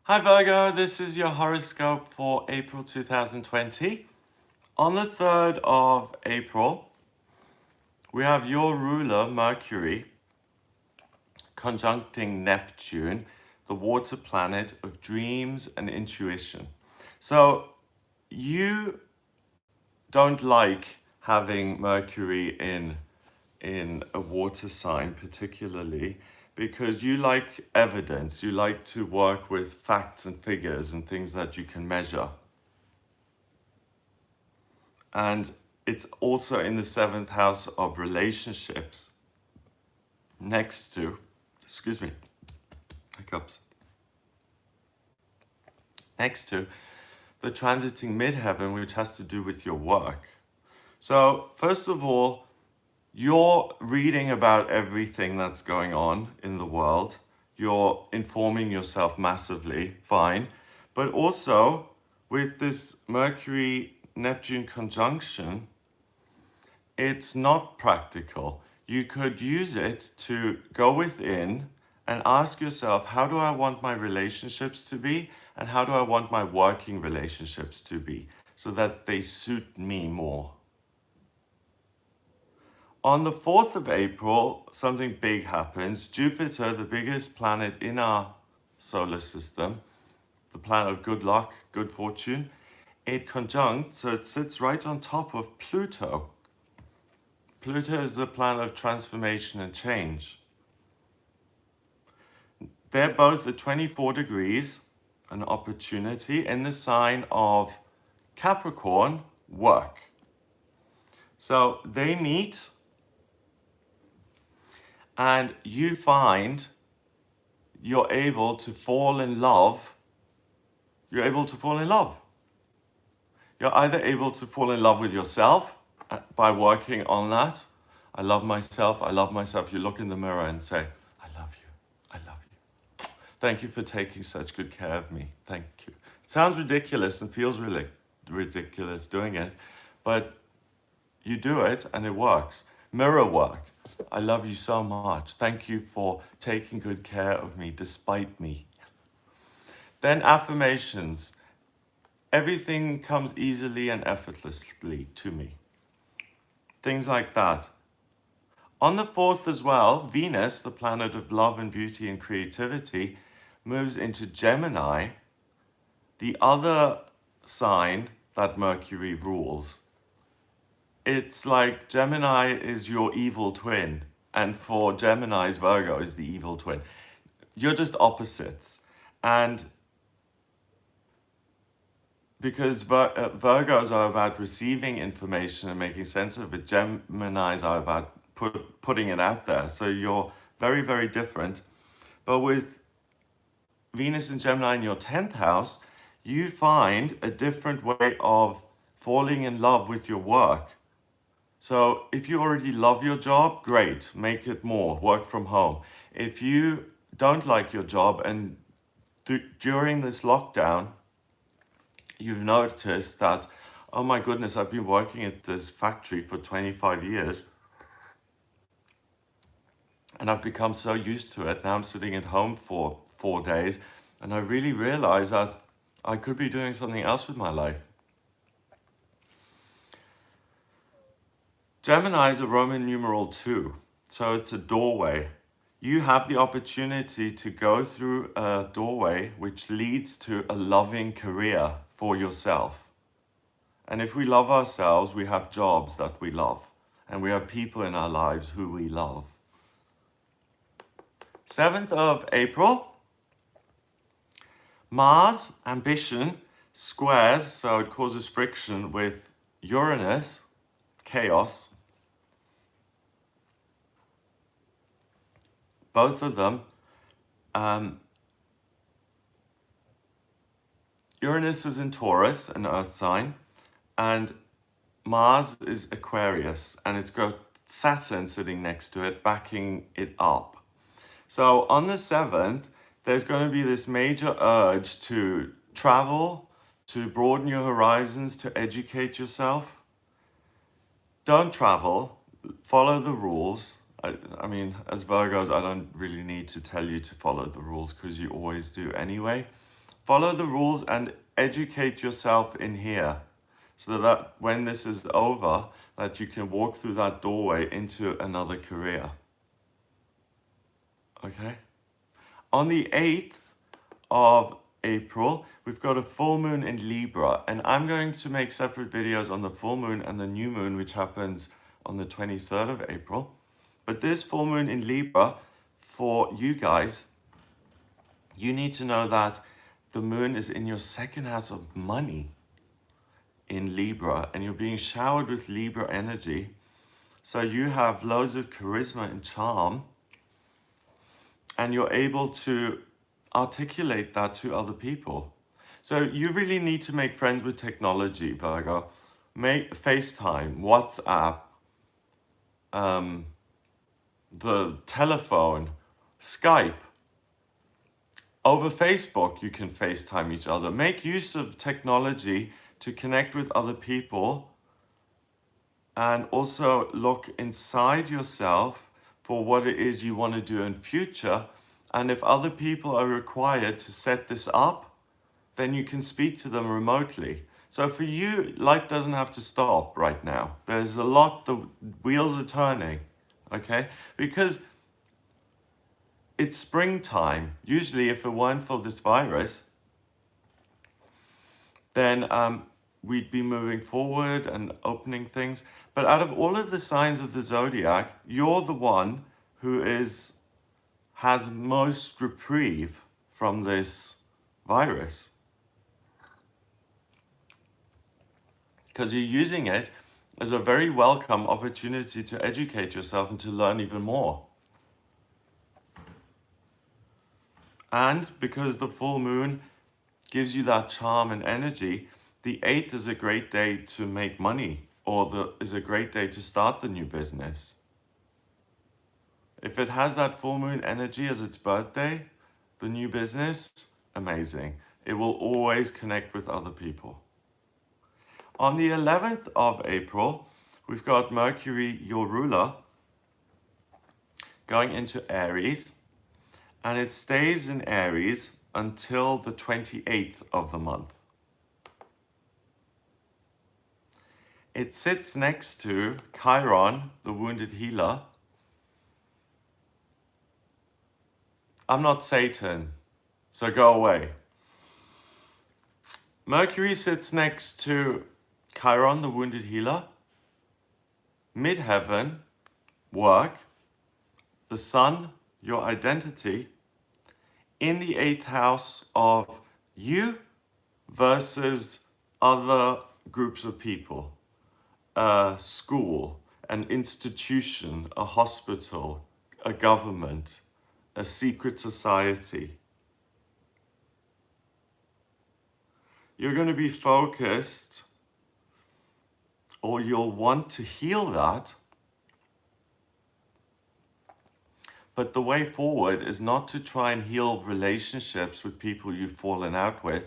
Hi Virgo, this is your horoscope for April 2020. On the 3rd of April, we have your ruler, Mercury, conjuncting Neptune, the water planet of dreams and intuition. So you don't like having Mercury in a water sign particularly because you like evidence, you like to work with facts and figures and things that you can measure. And it's also in the 7th house of relationships next to, excuse me, hiccups, next to the transiting midheaven, which has to do with your work. So first of all, you're reading about everything that's going on in the world. You're informing yourself massively, fine. But also, with this Mercury-Neptune conjunction, it's not practical. You could use it to go within and ask yourself, how do I want my relationships to be? And how do I want my working relationships to be? So that they suit me more. On the 4th of April, something big happens. Jupiter, the biggest planet in our solar system, the planet of good luck, good fortune, it conjuncts, so it sits right on top of Pluto. Pluto is the planet of transformation and change. They're both at 24 degrees, an opportunity, in the sign of Capricorn, work. So they meet, and you find you're able to fall in love. You're able to fall in love. You're either able to fall in love with yourself by working on that. I love myself. I love myself. You look in the mirror and say, I love you. I love you. Thank you for taking such good care of me. Thank you. It sounds ridiculous and feels really ridiculous doing it, but you do it and it works. Mirror work. I love you so much. Thank you for taking good care of me despite me. Then affirmations. Everything comes easily and effortlessly to me. Things like that. On the 4th as well, Venus, the planet of love and beauty and creativity, moves into Gemini, the other sign that Mercury rules. It's like Gemini is your evil twin, and for Geminis, Virgo is the evil twin. You're just opposites. And because Virgos are about receiving information and making sense of it, Geminis are about putting it out there. So you're very, very different. But with Venus and Gemini in your 10th house, you find a different way of falling in love with your work. So if you already love your job, great, make it more, work from home. If you don't like your job and during this lockdown, you've noticed that, oh my goodness, I've been working at this factory for 25 years and I've become so used to it. Now I'm sitting at home for 4 days and I really realize that I could be doing something else with my life. Gemini is a Roman numeral 2, so it's a doorway. You have the opportunity to go through a doorway which leads to a loving career for yourself. And if we love ourselves, we have jobs that we love. And we have people in our lives who we love. 7th of April, Mars, ambition, squares, so it causes friction with Uranus, chaos. Both of them. Uranus is in Taurus, an earth sign, and Mars is Aquarius, and it's got Saturn sitting next to it, backing it up. So on the 7th, there's going to be this major urge to travel, to broaden your horizons, to educate yourself. Don't travel, follow the rules. I mean, as Virgos, I don't really need to tell you to follow the rules because you always do anyway. Follow the rules and educate yourself in here, so that when this is over, that you can walk through that doorway into another career. Okay? On the 8th of April, we've got a full moon in Libra, and I'm going to make separate videos on the full moon and the new moon, which happens on the 23rd of April. But this full moon in Libra, for you guys, you need to know that the moon is in your second house of money in Libra, and you're being showered with Libra energy. So you have loads of charisma and charm, and you're able to articulate that to other people. So you really need to make friends with technology, Virgo. Make FaceTime, WhatsApp, the telephone, Skype. Over Facebook, you can FaceTime each other. Make use of technology to connect with other people, and also look inside yourself for what it is you want to do in future. And if other people are required to set this up, then you can speak to them remotely. So for you, life doesn't have to stop right now. There's a lot, the wheels are turning, okay? Because it's springtime. Usually if it weren't for this virus, then we'd be moving forward and opening things. But out of all of the signs of the zodiac, you're the one who has most reprieve from this virus, because you're using it as a very welcome opportunity to educate yourself and to learn even more. And because the full moon gives you that charm and energy, the 8th is a great day to make money, or is a great day to start the new business. If it has that full moon energy as its birthday, the new business, amazing. It will always connect with other people. On the 11th of April, we've got Mercury, your ruler, going into Aries, and it stays in Aries until the 28th of the month. It sits next to Chiron, the wounded healer. I'm not Satan, so go away. Mercury sits next to Chiron, the wounded healer, midheaven, work, the sun, your identity, in the 8th house of you versus other groups of people, a school, an institution, a hospital, a government, a secret society. You're going to be focused, or you'll want to heal that. But the way forward is not to try and heal relationships with people you've fallen out with.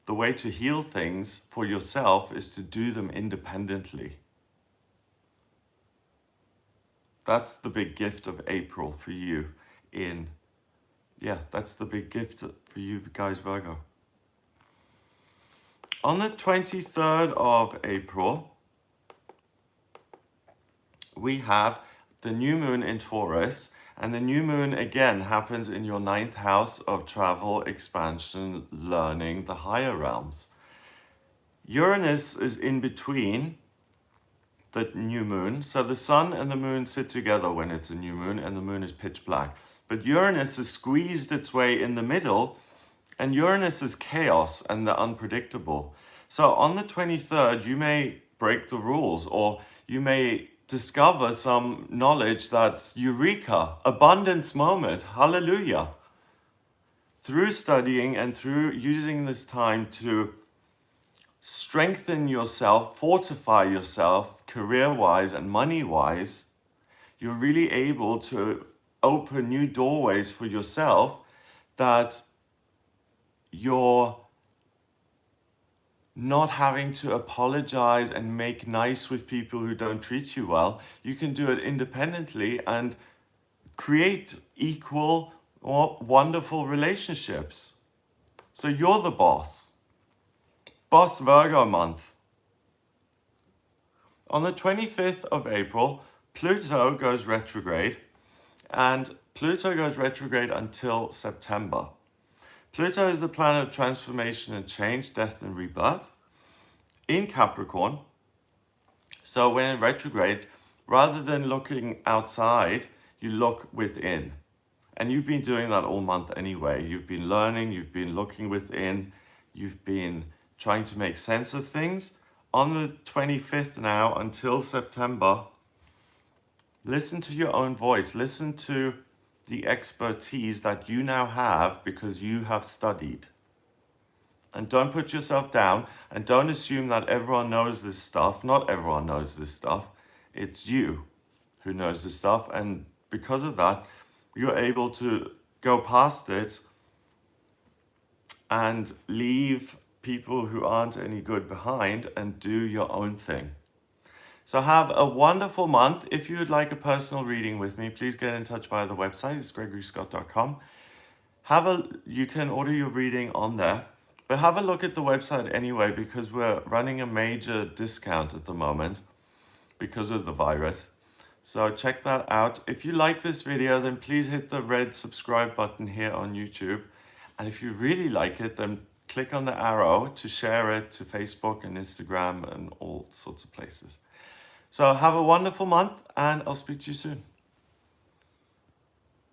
The way to heal things for yourself is to do them independently. That's the big gift of April for you that's the big gift for you guys, Virgo. On the 23rd of April, we have the new moon in Taurus, and the new moon again happens in your 9th house of travel, expansion, learning, the higher realms. Uranus is in between the new moon, so the sun and the moon sit together when it's a new moon, and the moon is pitch black. But Uranus has squeezed its way in the middle, and Uranus is chaos and the unpredictable. So on the 23rd, you may break the rules, or you may discover some knowledge that's eureka, abundance moment, hallelujah. Through studying and through using this time to strengthen yourself, fortify yourself, career-wise and money-wise, you're really able to open new doorways for yourself that you're not having to apologize and make nice with people who don't treat you well. You can do it independently and create equal or wonderful relationships. So you're the boss. Boss Virgo month. On the 25th of April, Pluto goes retrograde, and Pluto goes retrograde until September. Pluto is the planet of transformation and change, death and rebirth in Capricorn. So when in retrograde, rather than looking outside, you look within. And you've been doing that all month anyway. You've been learning, you've been looking within, you've been trying to make sense of things. On the 25th now until September, listen to your own voice. Listen to the expertise that you now have because you have studied. And don't put yourself down, and don't assume that everyone knows this stuff. Not everyone knows this stuff. It's you who knows this stuff, and because of that, you're able to go past it and leave people who aren't any good behind and do your own thing. So have a wonderful month. If you would like a personal reading with me, please get in touch via the website. It's gregoryscott.com. You can order your reading on there, but have a look at the website anyway, because we're running a major discount at the moment because of the virus. So check that out. If you like this video, then please hit the red subscribe button here on YouTube. And if you really like it, then click on the arrow to share it to Facebook and Instagram and all sorts of places. So have a wonderful month, and I'll speak to you soon.